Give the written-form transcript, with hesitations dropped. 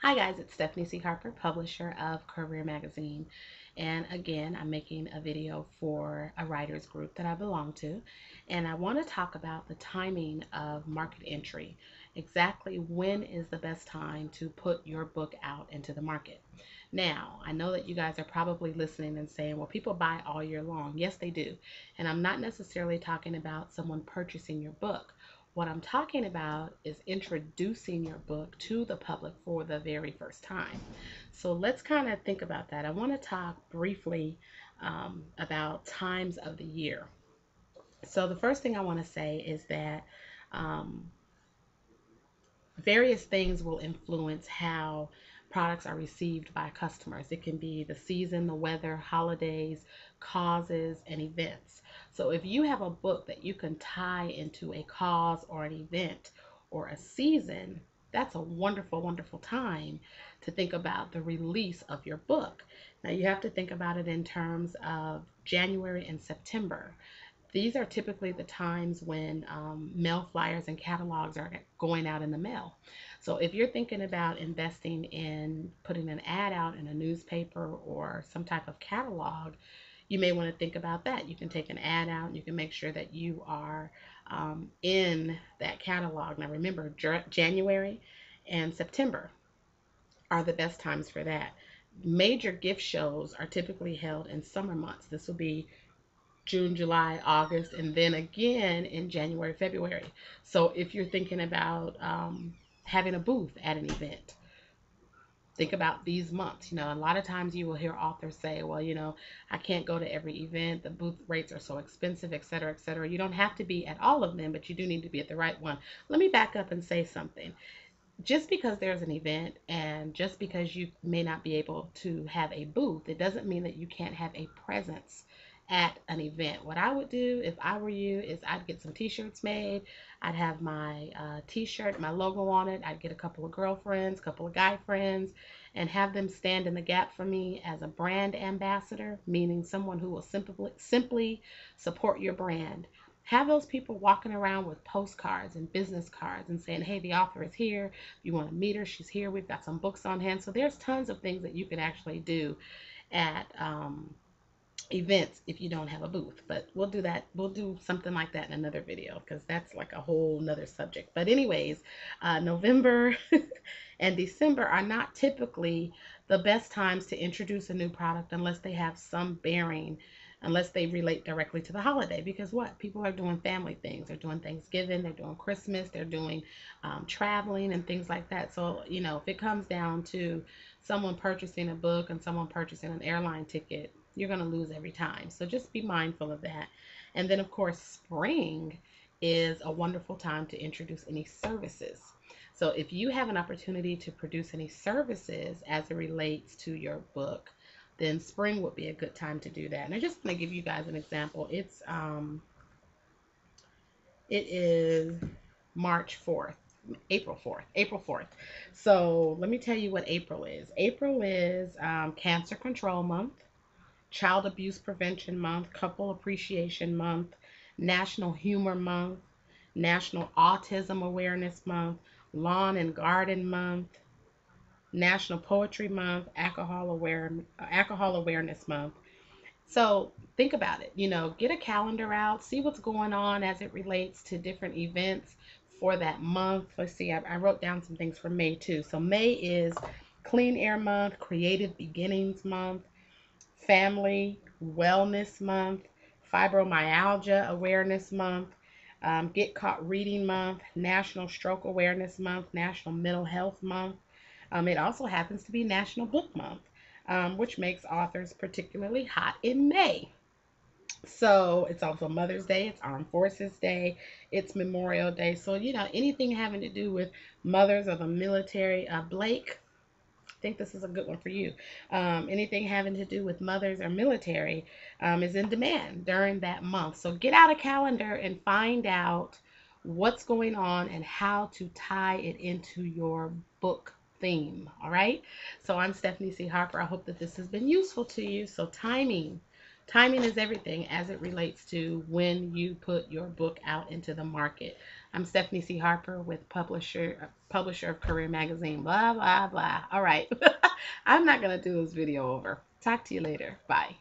Hi guys, it's Stephanie C. Harper, publisher of Career Magazine. And again, I'm making a video for a writers group that I belong to. And I want to talk about the timing of market entry. Exactly when is the best time to put your book out into the market? Now, I know that you guys are probably listening and saying, well, people buy all year long. Yes, they do. And I'm not necessarily talking about someone purchasing your book. What I'm talking about is introducing your book to the public for the very first time. So let's kind of think about that. I want to talk briefly about times of the year. So the first thing I want to say is that um, various things will influence how products are received by customers. It can be the season, the weather, holidays, causes, and events. So if you have a book that you can tie into a cause or an event or a season, that's a wonderful, wonderful time to think about the release of your book. Now you have to think about it in terms of January and September. These are typically the times when mail flyers and catalogs are going out in the mail. So if you're thinking about investing in putting an ad out in a newspaper or some type of catalog, you may want to think about that. You can take an ad out. You can make sure that you are in that catalog. Now remember, January and September are the best times for that. Major gift shows are typically held in summer months. This will be June, July, August, and then again in January, February. So if you're thinking about having a booth at an event, think about these months. A lot of times you will hear authors say, well, I can't go to every event. The booth rates are so expensive, et cetera, et cetera. You don't have to be at all of them, but you do need to be at the right one. Let me back up and say something. Just because there's an event and just because you may not be able to have a booth, it doesn't mean that you can't have a presence at an event. What I would do if I were you is I'd get some t-shirts made. I'd have my t-shirt, my logo on it. I'd get a couple of girlfriends, a couple of guy friends, and have them stand in the gap for me as a brand ambassador, meaning someone who will simply support your brand. Have those people walking around with postcards and business cards and saying, hey, the author is here. If you want to meet her, she's here. We've got some books on hand. So there's tons of things that you can actually do at events if you don't have a booth. But we'll do that. We'll do something like that in another video because that's like a whole nother subject. But anyways, November and December are not typically the best times to introduce a new product unless they have some bearing, unless they relate directly to the holiday. Because what? People are doing family things. They're doing Thanksgiving, they're doing Christmas, they're doing traveling and things like that. So, if it comes down to someone purchasing a book and someone purchasing an airline ticket, you're going to lose every time. So just be mindful of that. And then, of course, spring is a wonderful time to introduce any services. So if you have an opportunity to produce any services as it relates to your book, then spring would be a good time to do that. And I just want to give you guys an example. It is March 4th, April 4th. So let me tell you what April is. April is Cancer Control Month, Child Abuse Prevention Month, Couple Appreciation Month, National Humor Month, National Autism Awareness Month, Lawn and Garden Month, National Poetry Month, Alcohol Awareness Month. So think about it. Get a calendar out, see what's going on as it relates to different events for that month. Let's see, I wrote down some things for May too. So May is Clean Air Month, Creative Beginnings Month, Family Wellness Month, Fibromyalgia Awareness Month, Get Caught Reading Month, National Stroke Awareness Month, National Mental Health Month. It also happens to be National Book Month, which makes authors particularly hot in May. So it's also Mother's Day, it's Armed Forces Day, it's Memorial Day. So, anything having to do with mothers of the military, Blake, I think this is a good one for you. Anything having to do with mothers or military is in demand during that month. So get out a calendar and find out what's going on and how to tie it into your book theme. All right. So I'm Stephanie C. Harper. I hope that this has been useful to you. So timing Timing is everything as it relates to when you put your book out into the market. I'm Stephanie C. Harper with publisher of Career Magazine. Blah blah blah. All right. I'm not gonna do this video over. Talk to you later. Bye.